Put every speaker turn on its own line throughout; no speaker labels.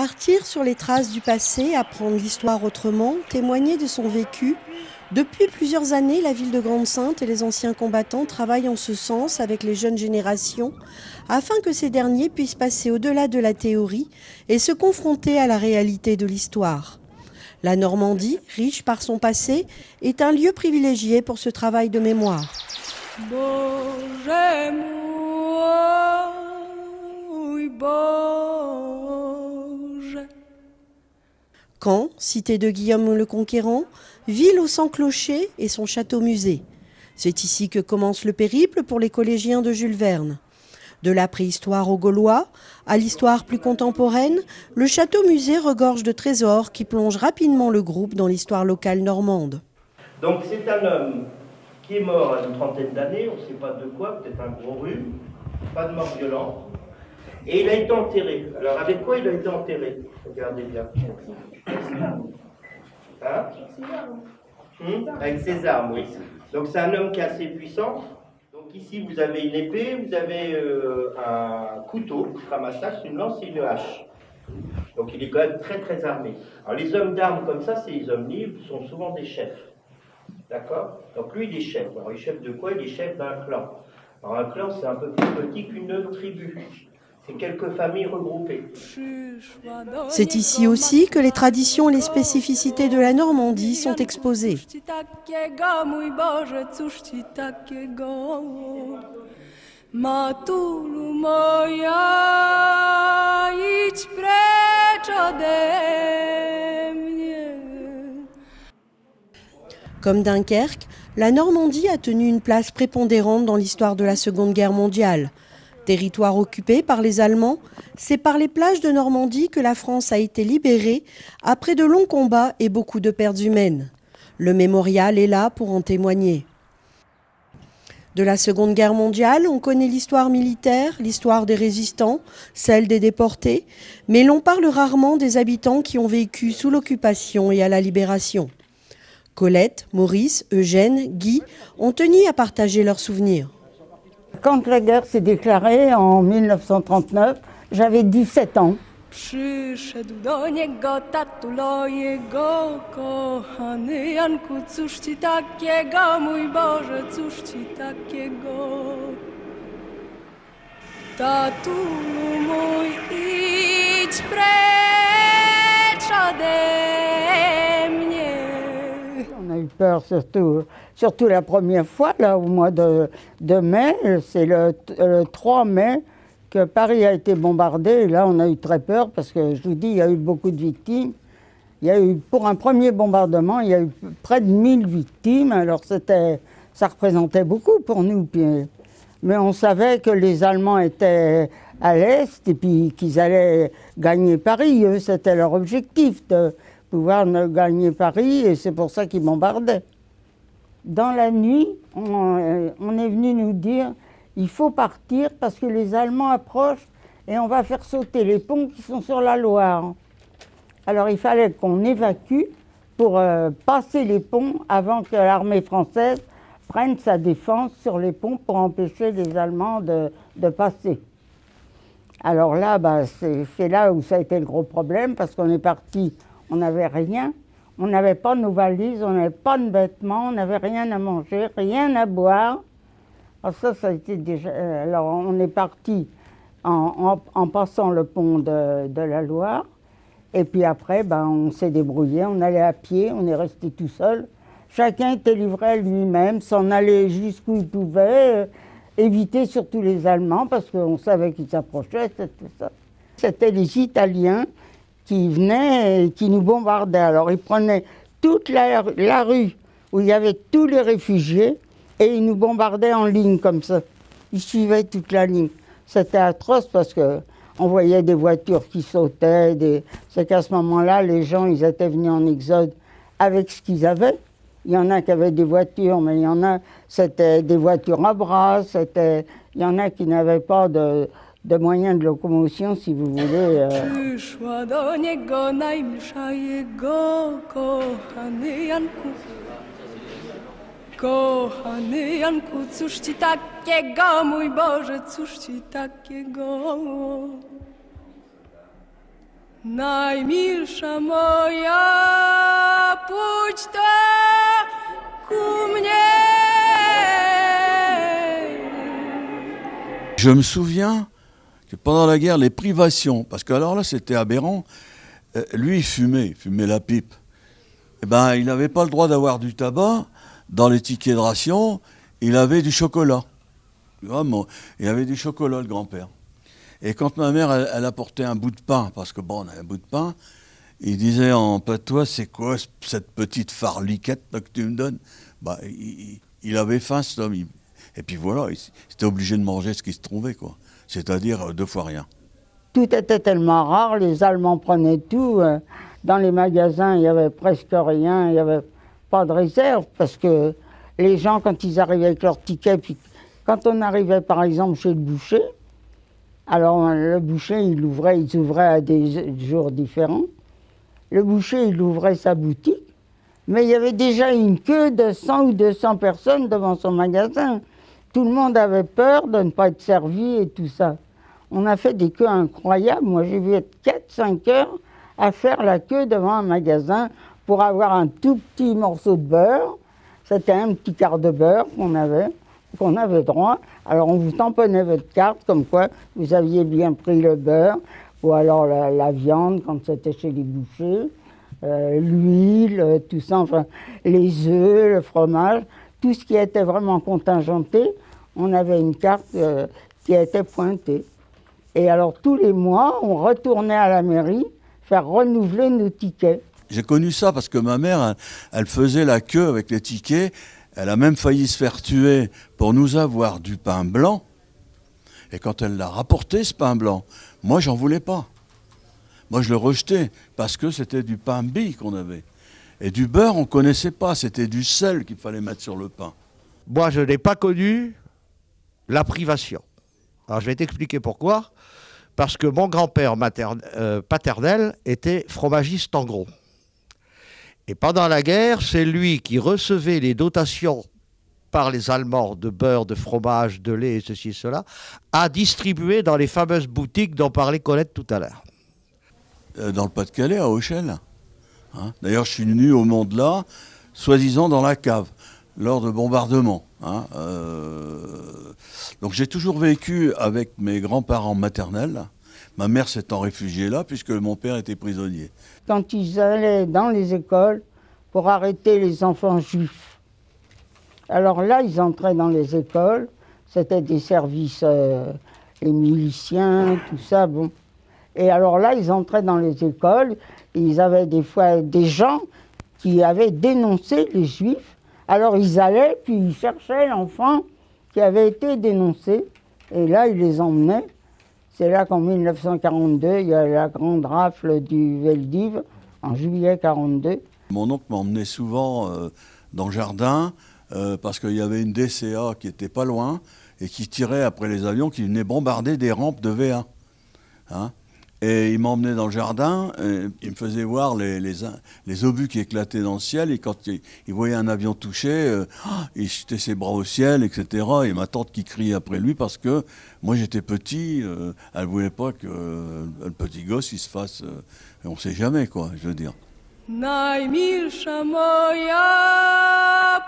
Partir sur les traces du passé, apprendre l'histoire autrement, témoigner de son vécu. Depuis plusieurs années, la ville de Grande-Synthe et les anciens combattants travaillent en ce sens avec les jeunes générations afin que ces derniers puissent passer au-delà de la théorie et se confronter à la réalité de l'histoire. La Normandie, riche par son passé, est un lieu privilégié pour ce travail de mémoire. Caen, cité de Guillaume le Conquérant, ville aux 100 clochers et son château-musée. C'est ici que commence le périple pour les collégiens de Jules Verne. De la préhistoire aux Gaulois à l'histoire plus contemporaine, le château-musée regorge de trésors qui plongent rapidement le groupe dans l'histoire locale normande.
Donc c'est un homme qui est mort à une trentaine d'années, on ne sait pas de quoi, peut-être un gros rhume, pas de mort violente. Et il a été enterré. Alors avec quoi il a été enterré? Regardez bien. Hein? Avec ses armes, oui. Donc c'est un homme qui est assez puissant. Donc ici vous avez une épée, vous avez un couteau, ramassage, une lance et une hache. Donc il est quand même très très armé. Alors les hommes d'armes comme ça, c'est les hommes libres, sont souvent des chefs. D'accord? Donc lui il est chef. Alors il est chef de quoi? Il est chef d'un clan. Alors un clan c'est un peu plus petit qu'une tribu. C'est quelques familles regroupées.
C'est ici aussi que les traditions et les spécificités de la Normandie sont exposées. Comme Dunkerque, la Normandie a tenu une place prépondérante dans l'histoire de la Seconde Guerre mondiale. Territoire occupé par les Allemands, c'est par les plages de Normandie que la France a été libérée après de longs combats et beaucoup de pertes humaines. Le mémorial est là pour en témoigner. De la Seconde Guerre mondiale, on connaît l'histoire militaire, l'histoire des résistants, celle des déportés, mais l'on parle rarement des habitants qui ont vécu sous l'occupation et à la libération. Colette, Maurice, Eugène, Guy ont tenu à partager leurs souvenirs.
Quand la guerre s'est déclarée en 1939, j'avais 17 ans. On a eu peur surtout la première fois, là, au mois de mai, c'est le 3 mai que Paris a été bombardé. Et là, on a eu très peur parce que, je vous dis, il y a eu beaucoup de victimes. Il y a eu, pour un premier bombardement, il y a eu près de 1000 victimes. Alors, ça représentait beaucoup pour nous. Mais on savait que les Allemands étaient à l'Est et puis qu'ils allaient gagner Paris. Eux, c'était leur objectif de pouvoir gagner Paris et c'est pour ça qu'ils bombardaient. Dans la nuit, on est venu nous dire il faut partir parce que les Allemands approchent et on va faire sauter les ponts qui sont sur la Loire. Alors il fallait qu'on évacue pour passer les ponts avant que l'armée française prenne sa défense sur les ponts pour empêcher les Allemands de passer. Alors là, c'est là où ça a été le gros problème parce qu'on est parti, on n'avait rien. On n'avait pas nos valises, on n'avait pas de vêtements, on n'avait rien à manger, rien à boire. Alors ça a été déjà... Alors on est parti en passant le pont de la Loire. Et puis après, on s'est débrouillé, on allait à pied, on est resté tout seul. Chacun était livré à lui-même, s'en allait jusqu'où il pouvait, éviter surtout les Allemands parce qu'on savait qu'ils s'approchaient, c'était ça. C'était les Italiens qui venaient et qui nous bombardaient. Alors ils prenaient toute la rue où il y avait tous les réfugiés et ils nous bombardaient en ligne comme ça. Ils suivaient toute la ligne. C'était atroce parce qu'on voyait des voitures qui sautaient. C'est qu'à ce moment-là, les gens ils étaient venus en exode avec ce qu'ils avaient. Il y en a qui avaient des voitures, mais il y en a, c'était des voitures à bras. Il y en a qui n'avaient pas de moyens de locomotion, si vous voulez.
Najmilsza moja, pójdź ku mnie.
Je me souviens que pendant la guerre, les privations, parce que alors là c'était aberrant, lui il fumait la pipe. Eh ben, il n'avait pas le droit d'avoir du tabac, dans les tickets de ration, il avait du chocolat. Vraiment, il avait du chocolat, le grand-père. Et quand ma mère, elle apportait un bout de pain, parce que bon, on avait un bout de pain, il disait en patois, c'est quoi cette petite farliquette là, que tu me donnes? Bah, il avait faim, cet homme. Et puis voilà, il était obligé de manger ce qui se trouvait, quoi. C'est-à-dire 2 fois rien.
Tout était tellement rare, les Allemands prenaient tout. Dans les magasins, il n'y avait presque rien, il n'y avait pas de réserve, parce que les gens, quand ils arrivaient avec leurs tickets, puis quand on arrivait par exemple chez le boucher, alors le boucher, ils ouvraient à des jours différents. Le boucher, il ouvrait sa boutique, mais il y avait déjà une queue de 100 ou 200 personnes devant son magasin. Tout le monde avait peur de ne pas être servi et tout ça. On a fait des queues incroyables. Moi, j'ai vu être 4-5 heures à faire la queue devant un magasin pour avoir un tout petit morceau de beurre. C'était un petit quart de beurre qu'on avait droit. Alors, on vous tamponnait votre carte, comme quoi vous aviez bien pris le beurre, ou alors la viande, quand c'était chez les bouchers, l'huile, tout ça, enfin, les œufs, le fromage, tout ce qui était vraiment contingenté, on avait une carte qui était pointée. Et alors, tous les mois, on retournait à la mairie faire renouveler nos tickets.
J'ai connu ça parce que ma mère, elle faisait la queue avec les tickets. Elle a même failli se faire tuer pour nous avoir du pain blanc. Et quand elle l'a rapporté, ce pain blanc, moi, j'en voulais pas. Moi, je le rejetais parce que c'était du pain bille qu'on avait. Et du beurre, on ne connaissait pas. C'était du sel qu'il fallait mettre sur le pain.
Moi, je n'ai pas connu la privation. Alors, je vais t'expliquer pourquoi. Parce que mon grand-père paternel était fromagiste en gros. Et pendant la guerre, c'est lui qui recevait les dotations par les Allemands de beurre, de fromage, de lait, et ceci et cela, à distribuer dans les fameuses boutiques dont parlait Colette tout à l'heure.
Dans le Pas-de-Calais, à Auchel. Hein. D'ailleurs, je suis venu au monde là, soi-disant dans la cave, lors de bombardements. Hein. Donc j'ai toujours vécu avec mes grands-parents maternels. Ma mère s'étant réfugiée là, puisque mon père était prisonnier.
Quand ils allaient dans les écoles pour arrêter les enfants juifs, alors là, ils entraient dans les écoles, c'était des services, les miliciens, tout ça, bon. Et alors là, ils entraient dans les écoles, et ils avaient des fois des gens qui avaient dénoncé les juifs. Alors ils allaient, puis ils cherchaient l'enfant qui avait été dénoncé, et là, ils les emmenaient. C'est là qu'en 1942, il y a la grande rafle du Veldiv, en juillet 1942.
Mon oncle m'emmenait souvent dans le jardin, parce qu'il y avait une DCA qui était pas loin, et qui tirait après les avions qui venaient bombarder des rampes de V1. Hein. Et il m'emmenait dans le jardin, il me faisait voir les obus qui éclataient dans le ciel, et quand il voyait un avion touché, il jetait ses bras au ciel, etc. Et ma tante qui criait après lui, parce que moi j'étais petit, elle ne voulait pas que le petit gosse il se fasse... on ne sait jamais, quoi, je veux dire.
Najmilsza moja,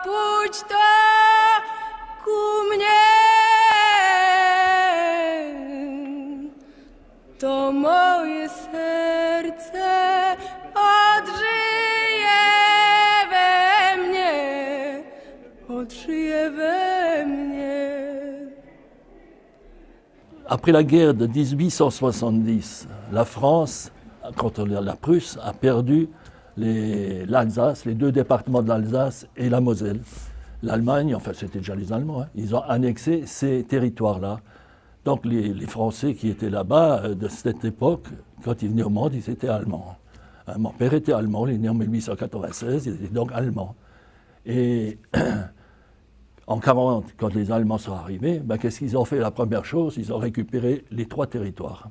pójdź ku mnie. To moje serce odżyje we mnie, odżyje we mnie.
Après la guerre de 1870, la France, contre la Prusse, a perdu l'Alsace, les 2 départements de l'Alsace et la Moselle. L'Allemagne, enfin c'était déjà les Allemands, hein, ils ont annexé ces territoires-là. Donc les Français qui étaient là-bas de cette époque, quand ils venaient au monde, ils étaient allemands. Mon père était allemand, il est né en 1896, il était donc allemand. Et en 1940, quand les Allemands sont arrivés, ben, qu'est-ce qu'ils ont fait? La première chose, ils ont récupéré les 3 territoires.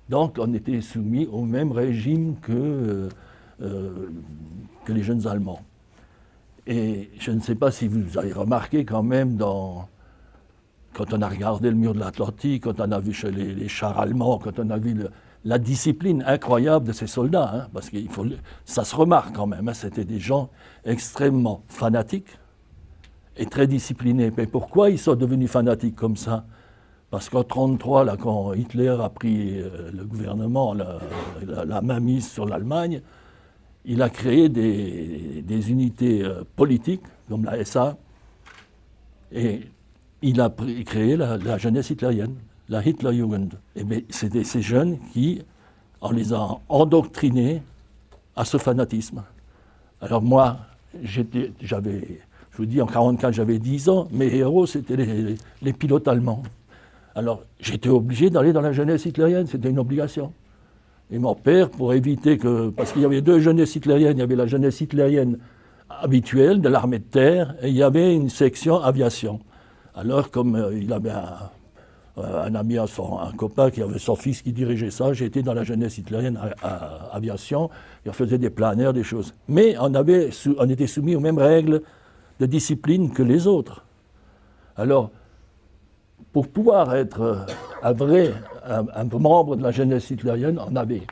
Donc on était soumis au même régime que les jeunes Allemands. Et je ne sais pas si vous avez remarqué quand même quand on a regardé le mur de l'Atlantique, quand on a vu chez les chars allemands, quand on a vu la discipline incroyable de ces soldats, hein, parce que ça se remarque quand même, hein, c'était des gens extrêmement fanatiques et très disciplinés. Mais pourquoi ils sont devenus fanatiques comme ça? Parce qu'en 1933, là, quand Hitler a pris le gouvernement, la mainmise sur l'Allemagne, il a créé des unités politiques, comme la SA, et il a créé la jeunesse hitlérienne, la Hitlerjugend. Et bien, c'était ces jeunes qui, on les a endoctrinés à ce fanatisme. Alors moi, je vous dis, en 1944, j'avais 10 ans, mes héros, c'était les pilotes allemands. Alors, j'étais obligé d'aller dans la jeunesse hitlérienne, c'était une obligation. Et mon père, pour éviter que... Parce qu'il y avait deux jeunesses hitlériennes, il y avait la jeunesse hitlérienne habituelle de l'armée de terre, et il y avait une section aviation. Alors, comme il avait un ami, un copain qui avait son fils qui dirigeait ça, j'étais dans la jeunesse hitlérienne à aviation, et on faisait des planaires, des choses. Mais on était soumis aux mêmes règles de discipline que les autres. Alors, pour pouvoir être un membre de la jeunesse hitlérienne, on avait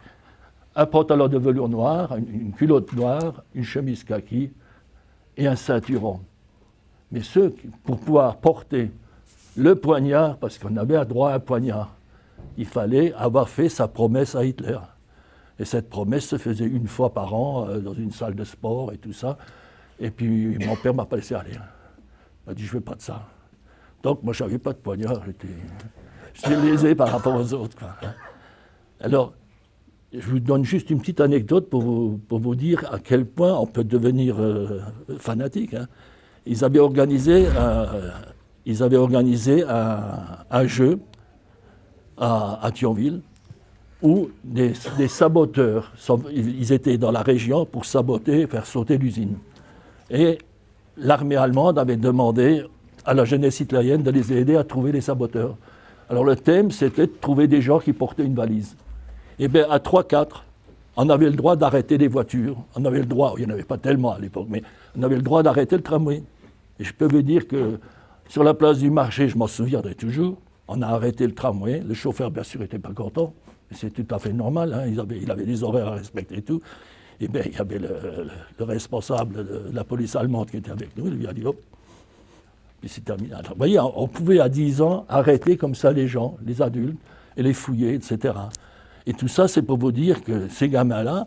un pantalon de velours noir, une culotte noire, une chemise kaki et un ceinturon. Mais pour pouvoir porter le poignard, parce qu'on avait droit à un poignard, il fallait avoir fait sa promesse à Hitler. Et cette promesse se faisait une fois par an dans une salle de sport et tout ça. Et puis mon père m'a pas laissé aller. Il m'a dit, je ne veux pas de ça. Donc moi, je n'avais pas de poignard, j'étais lésé par rapport aux autres, quoi. Alors, je vous donne juste une petite anecdote pour vous dire à quel point on peut devenir fanatique, hein. Ils avaient organisé un jeu à Thionville où des saboteurs, ils étaient dans la région pour saboter, faire sauter l'usine. Et l'armée allemande avait demandé à la jeunesse hitlérienne de les aider à trouver les saboteurs. Alors le thème, c'était de trouver des gens qui portaient une valise. Et bien à 3-4, on avait le droit d'arrêter les voitures. On avait le droit, il n'y en avait pas tellement à l'époque, mais on avait le droit d'arrêter le tramway. Et je peux vous dire que sur la place du marché, je m'en souviendrai toujours, on a arrêté le tramway. Le chauffeur, bien sûr, n'était pas content. C'est tout à fait normal, hein. Il avait des horaires à respecter et tout. Et bien, il y avait le responsable de la police allemande qui était avec nous. Il lui a dit, hop, puis c'est terminé. Alors, vous voyez, on pouvait à 10 ans arrêter comme ça les gens, les adultes, et les fouiller, etc. Et tout ça, c'est pour vous dire que ces gamins-là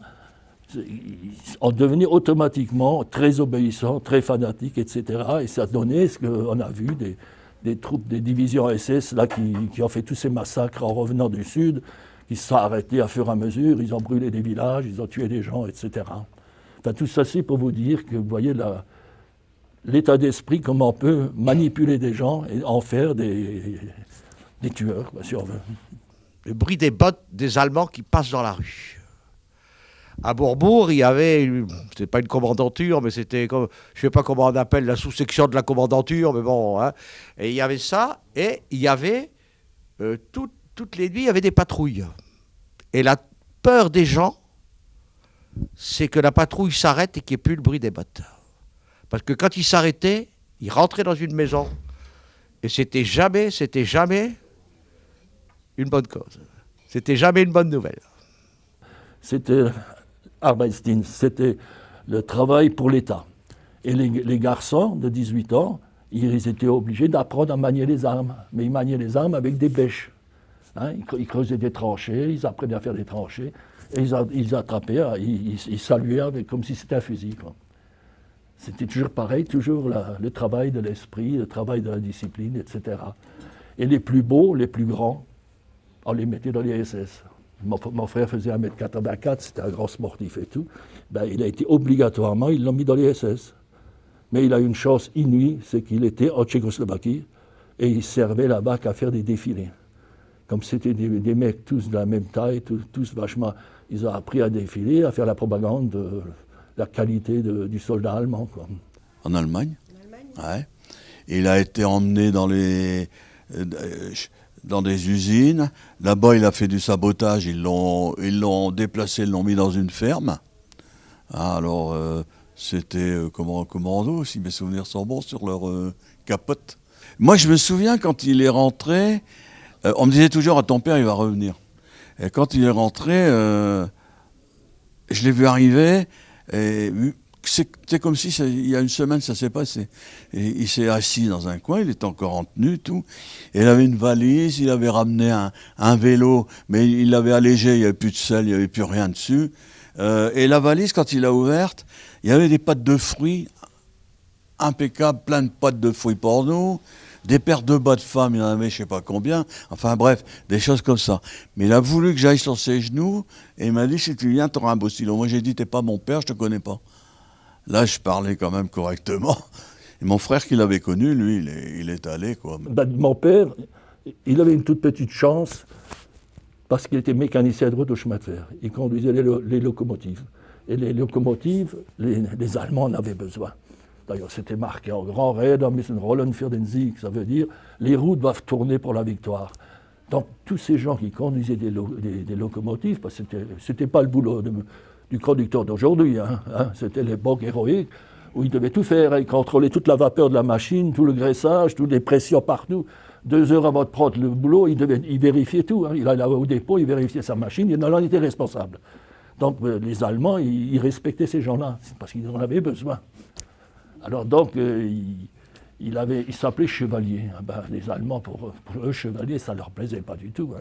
ont devenu automatiquement très obéissants, très fanatiques, etc. Et ça a donné ce qu'on a vu, des troupes, des divisions SS là, qui ont fait tous ces massacres en revenant du Sud, qui se sont arrêtés à fur et à mesure, ils ont brûlé des villages, ils ont tué des gens, etc. Enfin, tout ça, c'est pour vous dire que, vous voyez, l'état d'esprit, comment on peut manipuler des gens et en faire des tueurs, si on veut.
Le bruit des bottes des Allemands qui passent dans la rue. À Bourbourg, il y avait, c'était pas une commandanture, mais c'était, je ne sais pas comment on appelle la sous-section de la commandanture, mais bon, hein. Et il y avait ça, et il y avait, toutes les nuits, il y avait des patrouilles. Et la peur des gens, c'est que la patrouille s'arrête et qu'il n'y ait plus le bruit des bottes. Parce que quand ils s'arrêtaient, ils rentraient dans une maison, et c'était jamais une bonne cause. C'était jamais une bonne nouvelle.
C'était Arbeitsdienst, c'était le travail pour l'État. Et les garçons de 18 ans, ils étaient obligés d'apprendre à manier les armes. Mais ils maniaient les armes avec des bêches. Hein, ils creusaient des tranchées, ils apprenaient à faire des tranchées, et ils attrapaient, ils saluaient comme si c'était un fusil, quoi. C'était toujours pareil, toujours le travail de l'esprit, le travail de la discipline, etc. Et les plus beaux, les plus grands, on les mettait dans les SS. Mon frère faisait 1m84, c'était un grand sportif et tout. Ben, il a été obligatoirement, ils l'ont mis dans les SS. Mais il a eu une chance inouïe, c'est qu'il était en Tchécoslovaquie et il servait là-bas qu'à faire des défilés. Comme c'était des mecs tous de la même taille, tous vachement, ils ont appris à défiler, à faire la propagande de la qualité du soldat allemand, quoi.
En Allemagne. Ouais. Il a été emmené dans des usines. Là-bas, il a fait du sabotage. Ils l'ont déplacé, ils l'ont mis dans une ferme. Alors, c'était commando, si mes souvenirs sont bons, sur leur capote. Moi, je me souviens, quand il est rentré, on me disait toujours, à ton père, il va revenir. Et quand il est rentré, je l'ai vu arriver, et c'était comme si, il y a une semaine, ça s'est passé. Et il s'est assis dans un coin, il était encore en tenue, tout. Et il avait une valise, il avait ramené un vélo, mais il l'avait allégé, il n'y avait plus de sel, il n'y avait plus rien dessus. Et la valise, quand il l'a ouverte, il y avait des pâtes de fruits impeccables, plein de pâtes de fruits pour nous, des paires de bas de femme, il y en avait je ne sais pas combien, enfin bref, des choses comme ça. Mais il a voulu que j'aille sur ses genoux, et il m'a dit, si tu viens, tu auras un beau stylo. Moi j'ai dit, t'es pas mon père, je te connais pas. Là, je parlais quand même correctement. Et mon frère qui l'avait connu, lui, il est allé, quoi.
Mon père, il avait une toute petite chance, parce qu'il était mécanicien de route au chemin de fer. Il conduisait les locomotives. Et les locomotives, les Allemands en avaient besoin. D'ailleurs, c'était marqué en grand raid, en müssen rollen für den Sieg. Ça veut dire, les roues doivent tourner pour la victoire. Donc, tous ces gens qui conduisaient des locomotives, parce que c'était pas le boulot du conducteur d'aujourd'hui, c'était l'époque héroïque, où il devait tout faire, il contrôlait toute la vapeur de la machine, tout le graissage, toutes les pressions partout. 2 heures avant de prendre le boulot, il vérifiait tout. Il allait au dépôt, il vérifiait sa machine, il en était responsable. Donc les Allemands, ils respectaient ces gens-là, parce qu'ils en avaient besoin. Alors donc, il s'appelait chevalier. Les Allemands, pour eux, chevalier, ça ne leur plaisait pas du tout.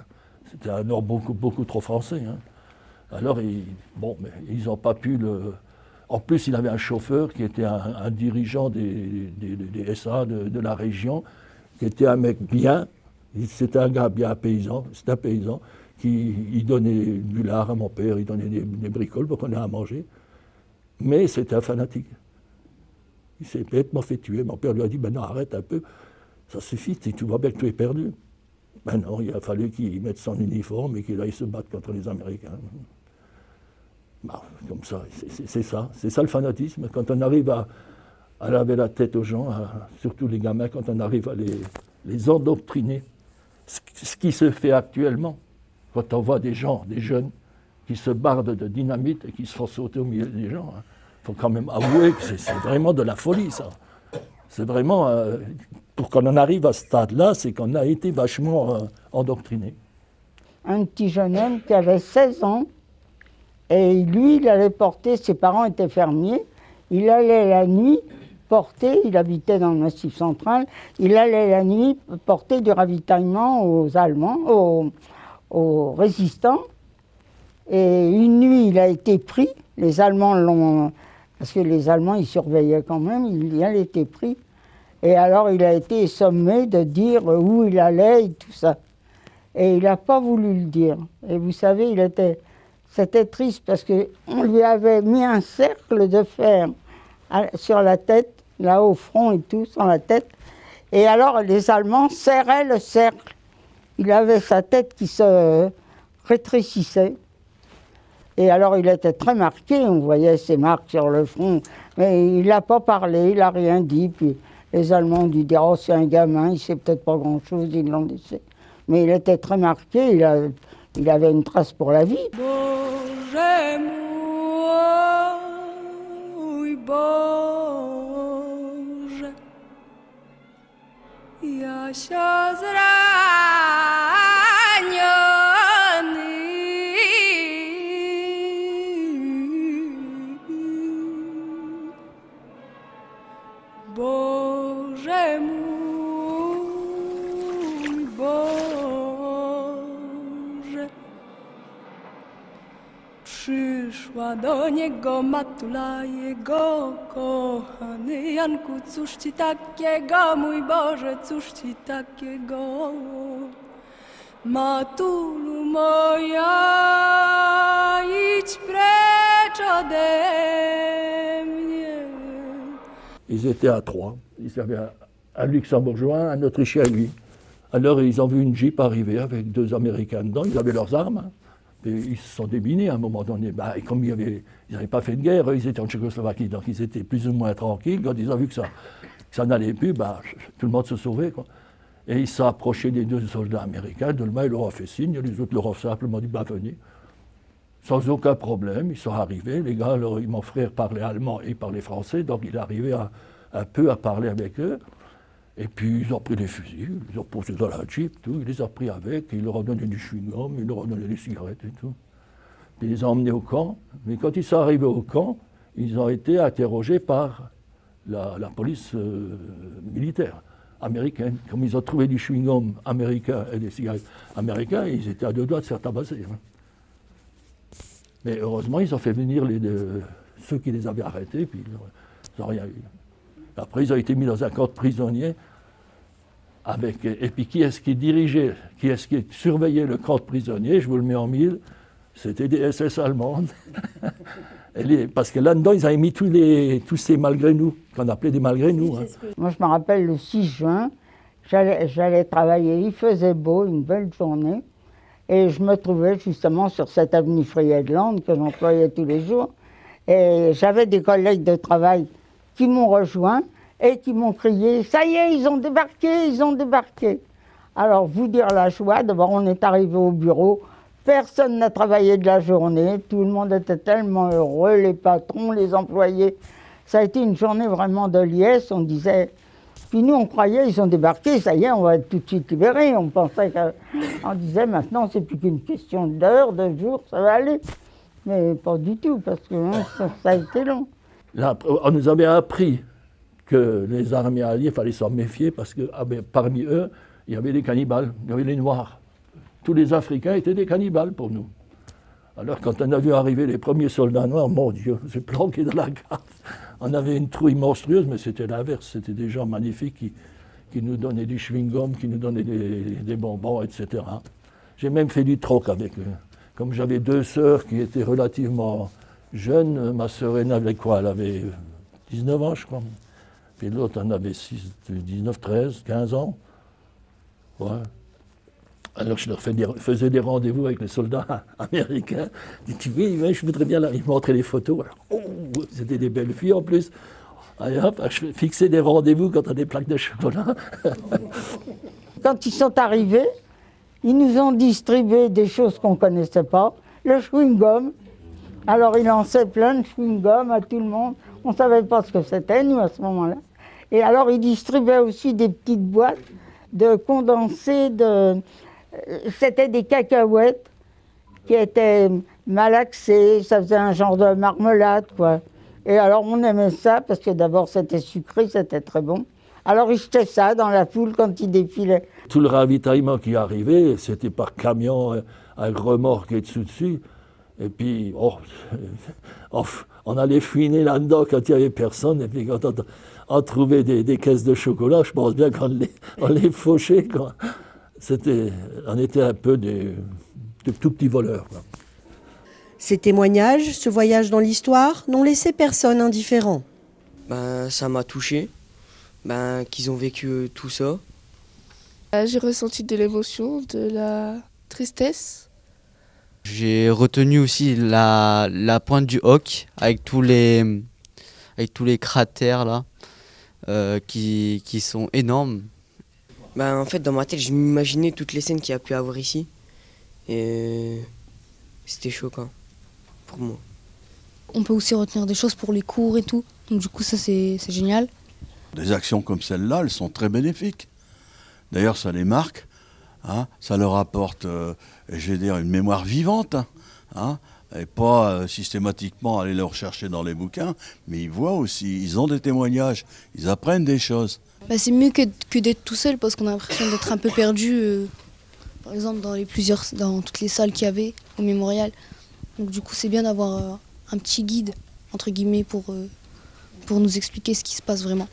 C'était un nom beaucoup trop français. Alors, mais ils n'ont pas pu le... En plus, il avait un chauffeur qui était un dirigeant des SA de la région, qui était un mec bien, c'était un gars bien paysan, c'était un paysan, il donnait du lard à mon père, il donnait des bricoles pour qu'on ait à manger. Mais c'était un fanatique. Il s'est bêtement fait tuer. Mon père lui a dit, ben non, arrête un peu, ça suffit, tu vois bien que tu es perdu. Ben non, il a fallu qu'il mette son uniforme et qu'il aille se battre contre les Américains. Comme ça, c'est ça le fanatisme. Quand on arrive à laver la tête aux gens, surtout les gamins, quand on arrive à les endoctriner, ce qui se fait actuellement, quand on voit des gens, des jeunes, qui se bardent de dynamite et qui se font sauter au milieu des gens, il faut quand même avouer que c'est vraiment de la folie, ça. C'est vraiment, pour qu'on en arrive à ce stade-là, c'est qu'on a été vachement endoctriné.
Un petit jeune homme qui avait 16 ans, et lui, il allait porter, ses parents étaient fermiers, il allait la nuit porter, il habitait dans le Massif central, il allait la nuit porter du ravitaillement aux Allemands, aux résistants. Et une nuit, il a été pris, les Allemands l'ont... Parce que les Allemands, ils surveillaient quand même, il a été pris. Et alors, il a été sommé de dire où il allait et tout ça. Et il n'a pas voulu le dire. Et vous savez, c'était triste parce qu'on lui avait mis un cercle de fer sur la tête, là au front et tout, sur la tête. Et alors, les Allemands serraient le cercle. Il avait sa tête qui se rétrécissait. Et alors, il était très marqué, on voyait ses marques sur le front. Mais il n'a pas parlé, il n'a rien dit. Puis les Allemands ont dit, oh, c'est un gamin, il ne sait peut-être pas grand-chose, ils l'ont laissé. Mais il était très marqué, il avait une trace pour la vie.
Boże mój, Boże, Jasia zraniony, Boże mój, Boże. Przyszła do niego matula jego, kochany Janku, cóż ci takiego, mój Boże, cóż ci takiego? Matulu moja, idź precz ode mnie.
Ils étaient à 3. Ils avaient un luxembourgeois, un autrichien et lui. Alors ils ont vu une Jeep arriver avec 2 Américains dedans, ils avaient leurs armes. Et ils se sont déminés à un moment donné. Et comme ils n'avaient pas fait de guerre, ils étaient en Tchécoslovaquie, donc ils étaient plus ou moins tranquilles. Quand ils ont vu que ça n'allait plus, tout le monde se sauvait, quoi. Et ils se sont approchés des 2 soldats américains. Delma, il leur a fait signe, les autres leur ont simplement dit, venez. Sans aucun problème, ils sont arrivés. Les gars, mon frère parlait allemand et parlait français, donc il arrivait un peu à parler avec eux. Et puis ils ont pris des fusils, ils ont posé dans la Jeep, tout, ils les ont pris avec, ils leur ont donné du chewing-gum, ils leur ont donné des cigarettes et tout. Puis ils les ont emmenés au camp, mais quand ils sont arrivés au camp, ils ont été interrogés par la police militaire américaine. Comme ils ont trouvé du chewing-gum américain et des cigarettes américains, ils étaient à deux doigts de se faire tabasser. Hein. Mais heureusement, ils ont fait venir ceux qui les avaient arrêtés, puis ils n'ont rien eu. Après, ils ont été mis dans un camp de prisonniers. Et puis, qui est-ce qui dirigeait, qui est-ce qui surveillait le camp de prisonniers? Je vous le mets en mille. C'était des SS allemandes. Parce que là-dedans, ils avaient mis tous ces malgré nous, qu'on appelait des malgré nous. Hein.
Moi, je me rappelle le 6 juin, j'allais travailler, il faisait beau, une belle journée. Et je me trouvais justement sur cette avenue Friedland que j'employais tous les jours. Et j'avais des collègues de travail qui m'ont rejoint et qui m'ont crié « Ça y est, ils ont débarqué, ils ont débarqué !» Alors, vous dire la joie, d'abord on est arrivé au bureau, personne n'a travaillé de la journée, tout le monde était tellement heureux, les patrons, les employés. Ça a été une journée vraiment de liesse, on disait... Puis nous, on croyait, ils ont débarqué, ça y est, on va être tout de suite libérés. On pensait on disait, maintenant, c'est plus qu'une question d'heures, de jours, ça va aller. Mais pas du tout, parce que ça a été long.
Là, on nous avait appris que les armées alliées, il fallait s'en méfier, parce que parmi eux, il y avait des cannibales, il y avait les Noirs. Tous les Africains étaient des cannibales pour nous. Alors, quand on a vu arriver les premiers soldats noirs, mon Dieu, j'ai planqué dans la gare. On avait une trouille monstrueuse, mais c'était l'inverse. C'était des gens magnifiques qui nous donnaient du chewing-gum, qui nous donnaient des bonbons, etc. J'ai même fait du troc avec eux. Comme j'avais deux sœurs qui étaient relativement jeunes, ma sœur aînée avait quoi? Elle avait 19 ans, je crois. Puis l'autre en avait 19, 13, 15 ans. Ouais. Alors je leur faisais des rendez-vous avec les soldats américains. Ils disaient, oui, je voudrais bien là. Ils montraient les photos. Alors, oh, c'était des belles filles en plus. Allez, hop, je fixais des rendez-vous quand on a des plaques de chocolat.
Quand ils sont arrivés, ils nous ont distribué des choses qu'on ne connaissait pas. Le chewing-gum. Alors ils lançaient plein de chewing-gum à tout le monde. On ne savait pas ce que c'était, nous, à ce moment-là. Et alors ils distribuaient aussi des petites boîtes de condensés C'était des cacahuètes qui étaient malaxées, ça faisait un genre de marmelade, quoi. Et alors on aimait ça, parce que d'abord c'était sucré, c'était très bon. Alors ils jetaient ça dans la foule quand ils défilaient.
Tout le ravitaillement qui arrivait, c'était par camion, un remorque et dessus. Et puis, on allait fouiner là-dedans quand il n'y avait personne. Et puis quand on trouvait des caisses de chocolat, je pense bien qu'on les fauchait, quoi. On était un peu de tout petits voleurs, quoi.
Ces témoignages, ce voyage dans l'histoire, n'ont laissé personne indifférent.
Ça m'a touché, qu'ils ont vécu tout ça.
J'ai ressenti de l'émotion, de la tristesse.
J'ai retenu aussi la pointe du Hoc avec tous les cratères là, qui sont énormes.
En fait, dans ma tête, je m'imaginais toutes les scènes qu'il y a pu avoir ici. Et c'était choquant pour moi.
On peut aussi retenir des choses pour les cours et tout. Donc du coup, ça c'est génial.
Des actions comme celle-là, elles sont très bénéfiques. D'ailleurs, ça les marque. Hein, ça leur apporte, je vais dire, une mémoire vivante. Hein, et pas systématiquement aller le rechercher dans les bouquins. Mais ils voient aussi, ils ont des témoignages, ils apprennent des choses.
C'est mieux que d'être tout seul parce qu'on a l'impression d'être un peu perdu, par exemple dans toutes les salles qu'il y avait au mémorial. Donc du coup c'est bien d'avoir un petit guide, entre guillemets, pour nous expliquer ce qui se passe vraiment.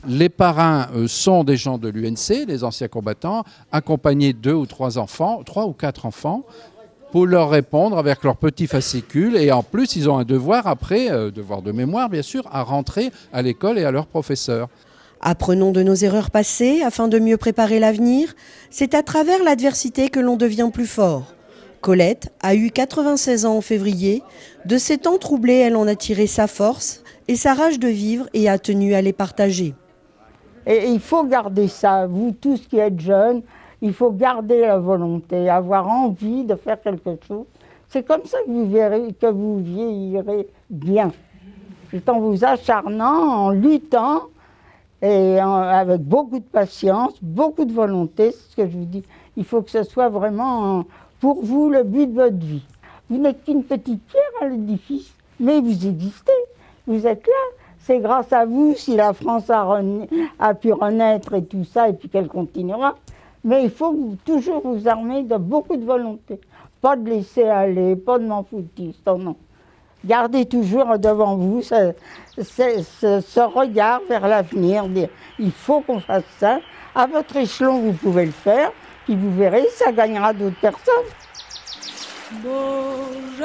Les parrains sont des gens de l'UNC, les anciens combattants, accompagnés de 2 ou 3 enfants, 3 ou 4 enfants, pour leur répondre avec leur petit fascicule. Et en plus ils ont un devoir après, devoir de mémoire bien sûr, à rentrer à l'école et à leurs professeurs.
Apprenons de nos erreurs passées afin de mieux préparer l'avenir. C'est à travers l'adversité que l'on devient plus fort. Colette a eu 96 ans en février. De ces temps troublés, elle en a tiré sa force et sa rage de vivre et a tenu à les partager.
Et il faut garder ça, vous tous qui êtes jeunes, il faut garder la volonté, avoir envie de faire quelque chose. C'est comme ça que vous verrez que vous vieillirez bien. C'est en vous acharnant, en luttant. et avec beaucoup de patience, beaucoup de volonté, c'est ce que je vous dis. Il faut que ce soit vraiment pour vous le but de votre vie. Vous n'êtes qu'une petite pierre à l'édifice, mais vous existez, vous êtes là. C'est grâce à vous si la France a pu renaître et tout ça, et puis qu'elle continuera. Mais il faut toujours vous armer de beaucoup de volonté. Pas de laisser aller, pas de m'en foutiste, non. Gardez toujours devant vous ce regard vers l'avenir, dire il faut qu'on fasse ça. À votre échelon, vous pouvez le faire, puis vous verrez, ça gagnera d'autres personnes.
Boże